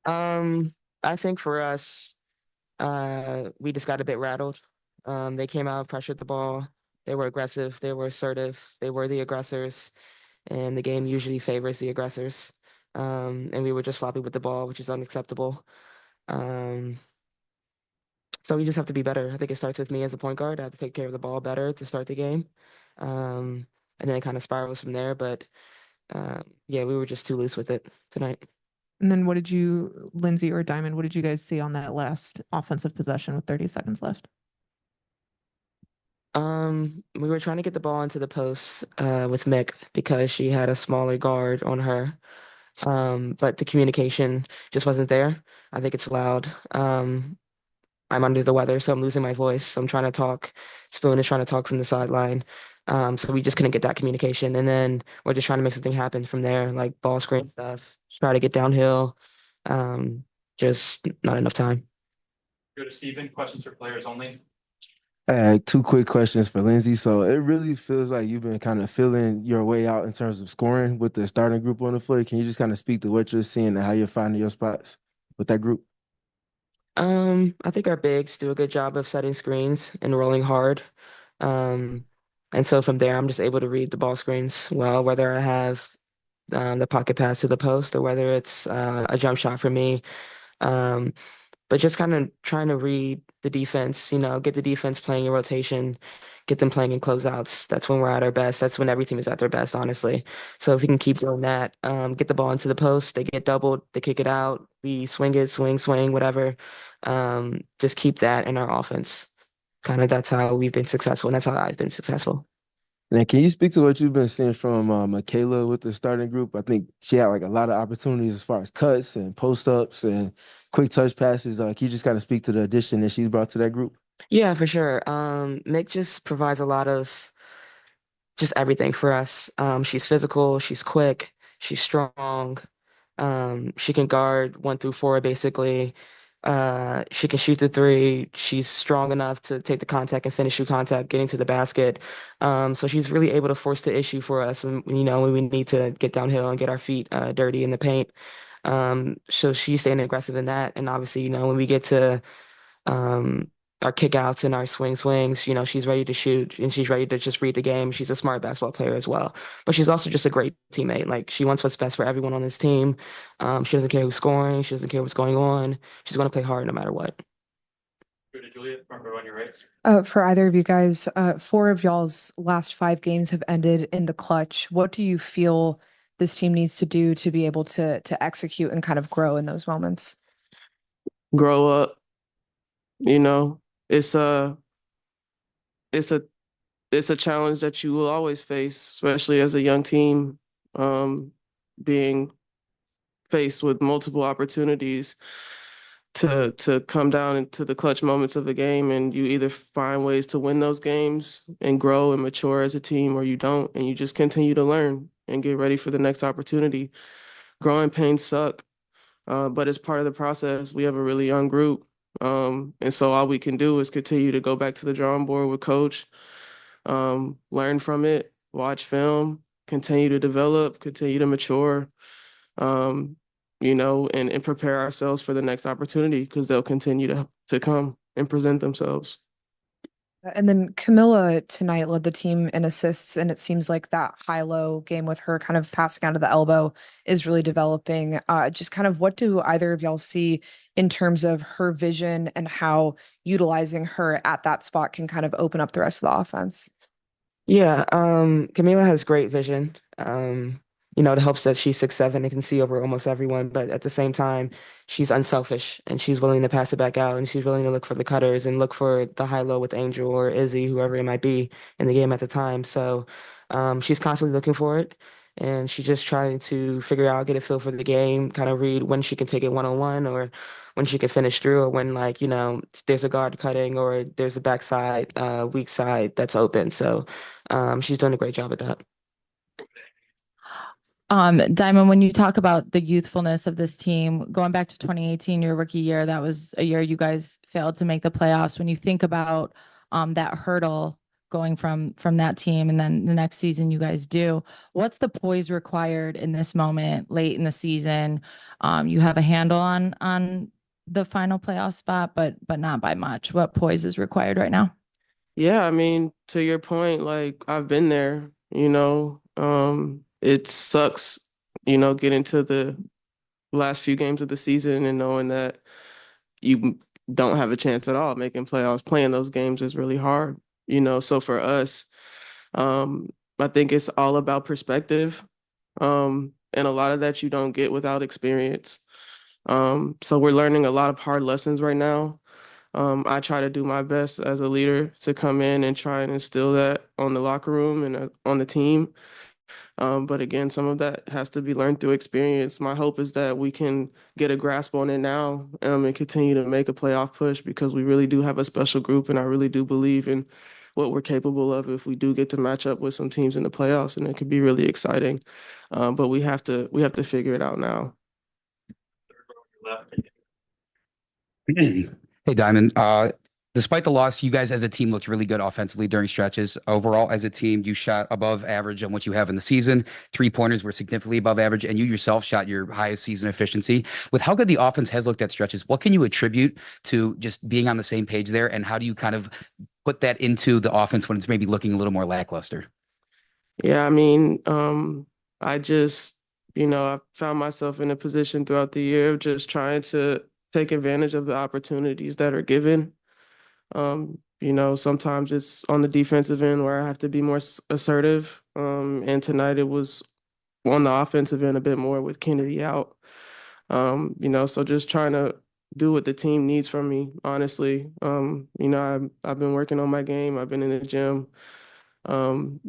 I think for us, we just got a bit rattled. They came out, pressured the ball. They were aggressive. They were assertive. They were the aggressors, and the game usually favors the aggressors. And we were just sloppy with the ball, which is unacceptable. Um, so we just have to be better. I think it starts with me as a point guard. I have to take care of the ball better to start the game. Um, and then it kind of spirals from there. But yeah, we were just too loose with it tonight. And then what did you, Lindsay or Diamond, what did you guys see on that last offensive possession with 30 seconds left? We were trying to get the ball into the post with Mick because she had a smaller guard on her. But the communication just wasn't there. I think it's loud. I'm under the weather, so I'm losing my voice. So I'm trying to talk. Spoon is trying to talk from the sideline. So we just couldn't get that communication. And then we're just trying to make something happen from there, like ball screen stuff, try to get downhill. Um, just not enough time. Go to Steven. Questions for players only. I had two quick questions for Lindsay. So it really feels like you've been kind of feeling your way out in terms of scoring with the starting group on the floor. Can you just kind of speak to what you're seeing and how you're finding your spots with that group? I think our bigs do a good job of setting screens and rolling hard. Um, and so from there, I'm just able to read the ball screens well, whether I have the pocket pass to the post or whether it's a jump shot for me. Um, but just kind of trying to read the defense, get the defense playing in rotation, get them playing in closeouts. That's when we're at our best. That's when every team is at their best, honestly. So if we can keep doing that, get the ball into the post, they get doubled, they kick it out, we swing it, swing, whatever. Just keep that in our offense. Kind of that's how we've been successful, and that's how I've been successful. And then can you speak to what you've been seeing from Michaela with the starting group? I think she had like a lot of opportunities as far as cuts and post ups and quick touch passes. Can you just kind of speak to the addition that she's brought to that group? Yeah, for sure. Mick just provides a lot of just everything for us. She's physical, she's quick, she's strong. She can guard 1 through 4 basically. She can shoot the three. She's strong enough to take the contact and finish through contact, getting to the basket. So she's really able to force the issue for us when we need to get downhill and get our feet dirty in the paint. So she's staying aggressive in that. And obviously, when we get to um, our kickouts and our swings. She's ready to shoot and she's ready to just read the game. She's a smart basketball player as well, but she's also just a great teammate. Like she wants what's best for everyone on this team. She doesn't care who's scoring. She doesn't care what's going on. She's going to play hard no matter what. Go to Julia. Remember on your right. For either of you guys, four of y'all's last five games have ended in the clutch. What do you feel this team needs to do to be able to execute and kind of grow in those moments? Grow up. You know, it's a it's a it's a challenge that you will always face, especially as a young team, being faced with multiple opportunities to come down into the clutch moments of a game, and you either find ways to win those games and grow and mature as a team, or you don't, and you just continue to learn and get ready for the next opportunity. Growing pains suck, but it's part of the process. We have a really young group. And so all we can do is continue to go back to the drawing board with coach, learn from it, watch film, continue to develop, continue to mature, um, and prepare ourselves for the next opportunity because they'll continue to come and present themselves. And then Camilla tonight led the team in assists, and it seems like that high-low game with her kind of passing out of the elbow is really developing. Just kind of what do either of y'all see in terms of her vision and how utilizing her at that spot can kind of open up the rest of the offense? Yeah, Camila has great vision. It helps that she's 6'7" and can see over almost everyone, but at the same time, she's unselfish and she's willing to pass it back out and she's willing to look for the cutters and look for the high low with Angel or Izzy, whoever it might be in the game at the time. So she's constantly looking for it and she's just trying to figure out, get a feel for the game, kind of read when she can take it 1-on-1 or when she can finish through or when there's a guard cutting or there's a backside, weak side that's open. So she's doing a great job at that. Diamond, when you talk about the youthfulness of this team, going back to 2018, your rookie year, that was a year you guys failed to make the playoffs. When you think about that hurdle going from that team, and then the next season you guys do. What's the poise required in this moment late in the season? You have a handle on the final playoff spot, but not by much. What poise is required right now? Yeah, I mean, to your point, like I've been there, it sucks, getting to the last few games of the season and knowing that you don't have a chance at all making playoffs. Playing those games is really hard, So for us, um, I think it's all about perspective. And a lot of that you don't get without experience. So we're learning a lot of hard lessons right now. I try to do my best as a leader to come in and try and instill that on the locker room and on the team. But again, some of that has to be learned through experience. My hope is that we can get a grasp on it now, and continue to make a playoff push because we really do have a special group, and I really do believe in what we're capable of if we do get to match up with some teams in the playoffs, and it could be really exciting. But we have to figure it out now. Left. Hey, Diamond. Despite the loss, you guys as a team looked really good offensively during stretches. Overall, as a team, you shot above average on what you have in the season. Three-pointers were significantly above average, and you yourself shot your highest season efficiency. With how good the offense has looked at stretches, what can you attribute to just being on the same page there, and how do you kind of put that into the offense when it's maybe looking a little more lackluster? Yeah, I mean, I just, I found myself in a position throughout the year of just trying to take advantage of the opportunities that are given. Sometimes it's on the defensive end where I have to be more assertive. And tonight it was on the offensive end a bit more with Kennedy out. So just trying to do what the team needs from me, honestly. I've been working on my game. I've been in the gym, and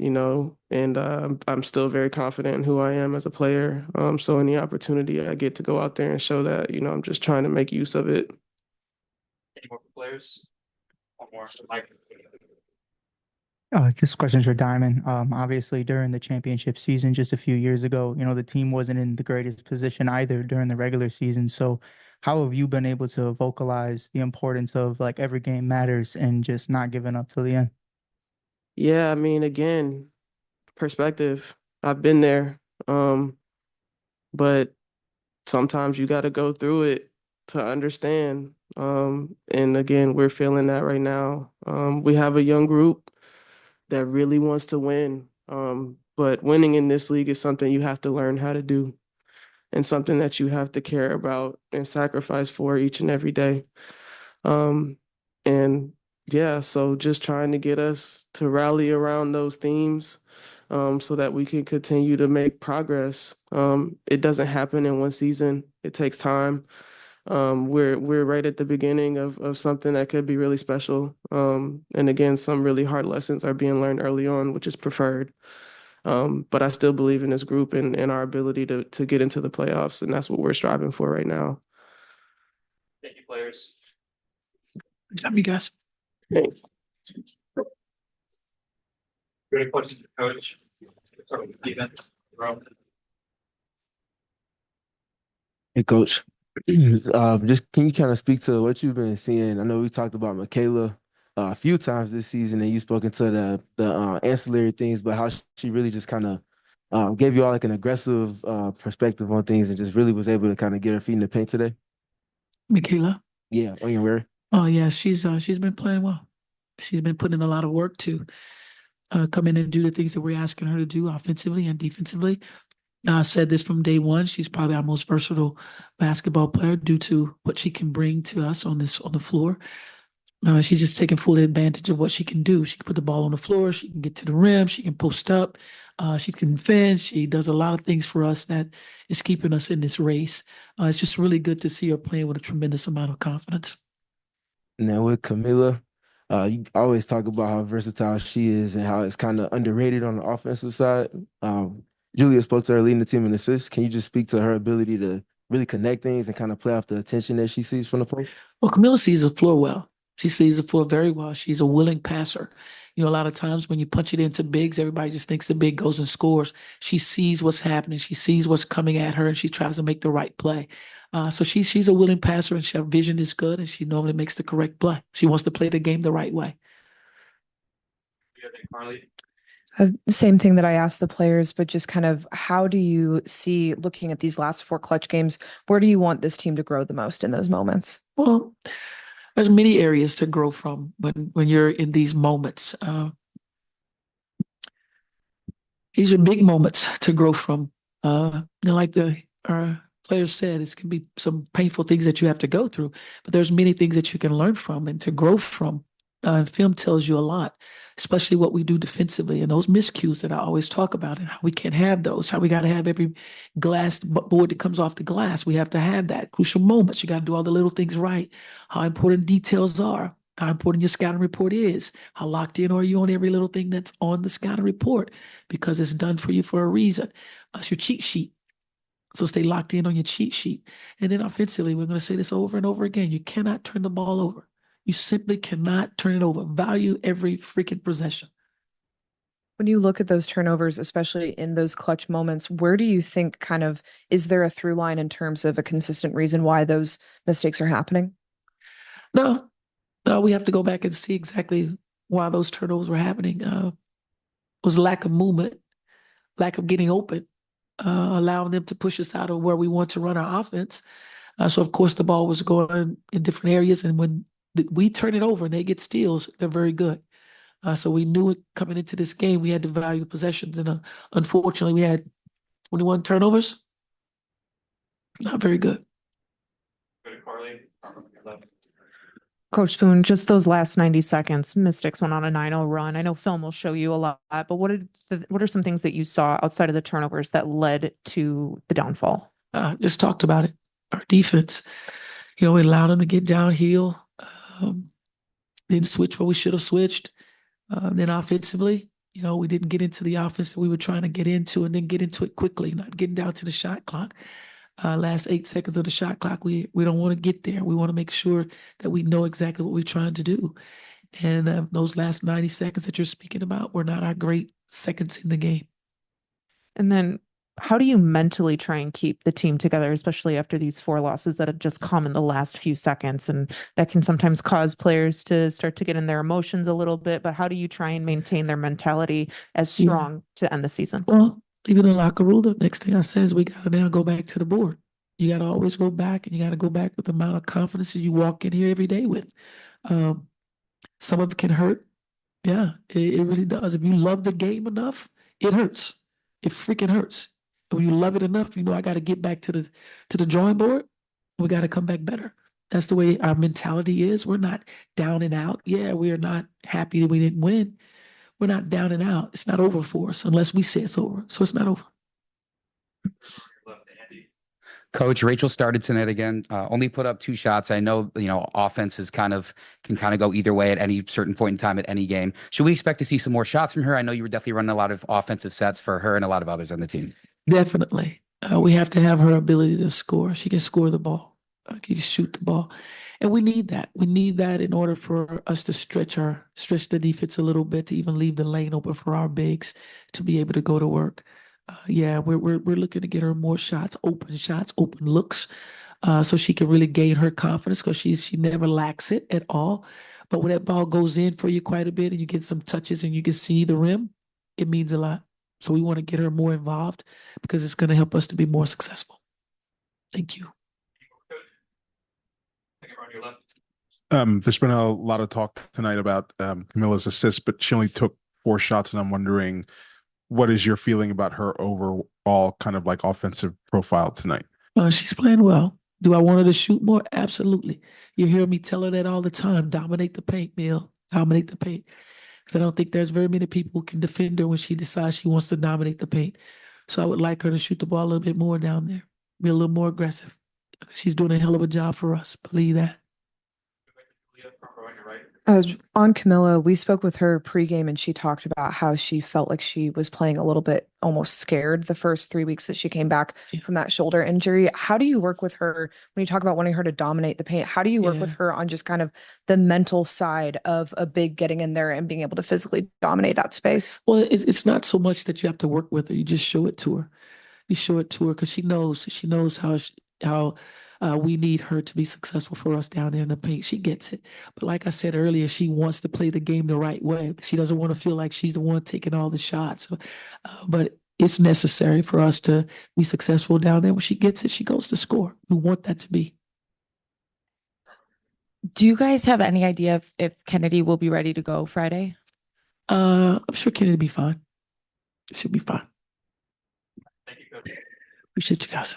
I'm still very confident in who I am as a player. So any opportunity I get to go out there and show that, I'm just trying to make use of it. Any more players? One more. Mike. This question's for Diamond. Obviously, during the championship season just a few years ago, the team wasn't in the greatest position either during the regular season. So, how have you been able to vocalize the importance of like every game matters and just not giving up till the end? Yeah, I mean, again, perspective. I've been there. But sometimes you got to go through it to understand. And again, we're feeling that right now. We have a young group that really wants to win. But winning in this league is something you have to learn how to do and something that you have to care about and sacrifice for each and every day. Um, and yeah, so just trying to get us to rally around those themes, so that we can continue to make progress. It doesn't happen in one season. It takes time. We're right at the beginning of something that could be really special. And again, some really hard lessons are being learned early on, which is preferred. But I still believe in this group and our ability to get into the playoffs, and that's what we're striving for right now. Thank you, players. Good job, you guys. Thanks. Any questions for Coach? Start with Steven. Hey, Coach. Just can you kind of speak to what you've been seeing? I know we talked about Michaela a few times this season, and you've spoken to the ancillary things, but how she really just kind of gave you all like an aggressive perspective on things, and just really was able to kind of get her feet in the paint today. Michaela. Yeah, on your way. Oh yeah, she's been playing well. She's been putting in a lot of work to come in and do the things that we're asking her to do offensively and defensively. I said this from day one. She's probably our most versatile basketball player due to what she can bring to us on the floor. She's just taking full advantage of what she can do. She can put the ball on the floor. She can get to the rim. She can post up. She can defend. She does a lot of things for us that is keeping us in this race. It's just really good to see her playing with a tremendous amount of confidence. Now with Camila, you always talk about how versatile she is and how it's kind of underrated on the offensive side. Julia spoke to her leading the team in assists. Can you just speak to her ability to really connect things and kind of play off the attention that she sees from the post? Well, Camila sees the floor well. She sees the floor very well. She's a willing passer. A lot of times when you punch it into bigs, everybody just thinks the big goes and scores. She sees what's happening. She sees what's coming at her, and she tries to make the right play. So she's a willing passer, and her vision is good, and she normally makes the correct play. She wants to play the game the right way. We Carly? Same thing that I asked the players, but just kind of how do you see looking at these last four clutch games? Where do you want this team to grow the most in those moments? Well, there's many areas to grow from when you're in these moments. These are big moments to grow from. Like our players said, it can be some painful things that you have to go through, but there's many things that you can learn from and to grow from. Film tells you a lot, especially what we do defensively and those miscues that I always talk about and how we can't have those, how we got to have every glass board that comes off the glass. We have to have that crucial moments. You got to do all the little things right, how important details are, how important your scouting report is, how locked in are you on every little thing that's on the scouting report because it's done for you for a reason. It's your cheat sheet. So stay locked in on your cheat sheet. And then offensively, we're going to say this over and over again. You cannot turn the ball over. You simply cannot turn it over. Value every freaking possession. When you look at those turnovers, especially in those clutch moments, where do you think is there a through line in terms of a consistent reason why those mistakes are happening? No, we have to go back and see exactly why those turnovers were happening. Was lack of movement, lack of getting open, allowing them to push us out of where we want to run our offense. So of course the ball was going in different areas, and when we turn it over and they get steals, they're very good. So we knew it coming into this game, we had to value possessions, and unfortunately we had 21 turnovers. Not very good. Carly. Coach Spoon, just those last 90 seconds, Mystics went on a 9-0 run. I know film will show you a lot, but what are some things that you saw outside of the turnovers that led to the downfall? Just talked about it. Our defense, we allowed them to get downhill. Didn't switch what we should have switched. Then offensively, we didn't get into the offense that we were trying to get into and then get into it quickly, not getting down to the shot clock. Last 8 seconds of the shot clock, we don't want to get there. We want to make sure that we know exactly what we're trying to do. And those last 90 seconds that you're speaking about were not our great seconds in the game. And then how do you mentally try and keep the team together, especially after these 4 losses that have just come in the last few seconds? And that can sometimes cause players to start to get in their emotions a little bit, but how do you try and maintain their mentality as strong to end the season? Well, even in the locker room, the next thing I say is we got to now go back to the board. You got to always go back, and you got to go back with the amount of confidence that you walk in here every day with. Some of it can hurt. Yeah, it really does. If you love the game enough, it hurts. It freaking hurts. When you love it enough, I got to get back to the drawing board. We got to come back better. That's the way our mentality is. We're not down and out. Yeah, we are not happy that we didn't win. We're not down and out. It's not over for us unless we say it's over. So it's not over. Coach, Rachel started tonight again. Only put up 2 shots. I know, offenses can go either way at any certain point in time at any game. Should we expect to see some more shots from her? I know you were definitely running a lot of offensive sets for her and a lot of others on the team. Definitely. We have to have her ability to score. She can score the ball. She can shoot the ball. And we need that. We need that in order for us to stretch the defense a little bit, to even leave the lane open for our bigs to be able to go to work. We're looking to get her more shots, open looks, so she can really gain her confidence, because she never lacks it at all. But when that ball goes in for you quite a bit and you get some touches and you can see the rim, it means a lot. So we want to get her more involved because it's going to help us to be more successful. Thank you. There's been a lot of talk tonight about Camilla's assists, but she only took 4 shots, and I'm wondering, what is your feeling about her overall kind of like offensive profile tonight? She's playing well. Do I want her to shoot more? Absolutely. You hear me tell her that all the time. Dominate the paint, Neil. Dominate the paint. Because I don't think there's very many people who can defend her when she decides she wants to dominate the paint. So I would like her to shoot the ball a little bit more down there. Be a little more aggressive. She's doing a hell of a job for us. Believe that. On Camilla, we spoke with her pregame and she talked about how she felt like she was playing a little bit almost scared the first 3 weeks that she came back from that shoulder injury. How do you work with her when you talk about wanting her to dominate the paint? How do you work with her on just kind of the mental side of a big getting in there and being able to physically dominate that space? Well, it's not so much that you have to work with her. You just show it to her. You show it to her because she knows how We need her to be successful for us down there in the paint. She gets it. But like I said earlier, she wants to play the game the right way. She doesn't want to feel like she's the one taking all the shots. But it's necessary for us to be successful down there. When she gets it, she goes to score. We want that to be. Do you guys have any idea if Kennedy will be ready to go Friday? I'm sure Kennedy will be fine. She'll be fine. Thank you, Coach. Appreciate you guys.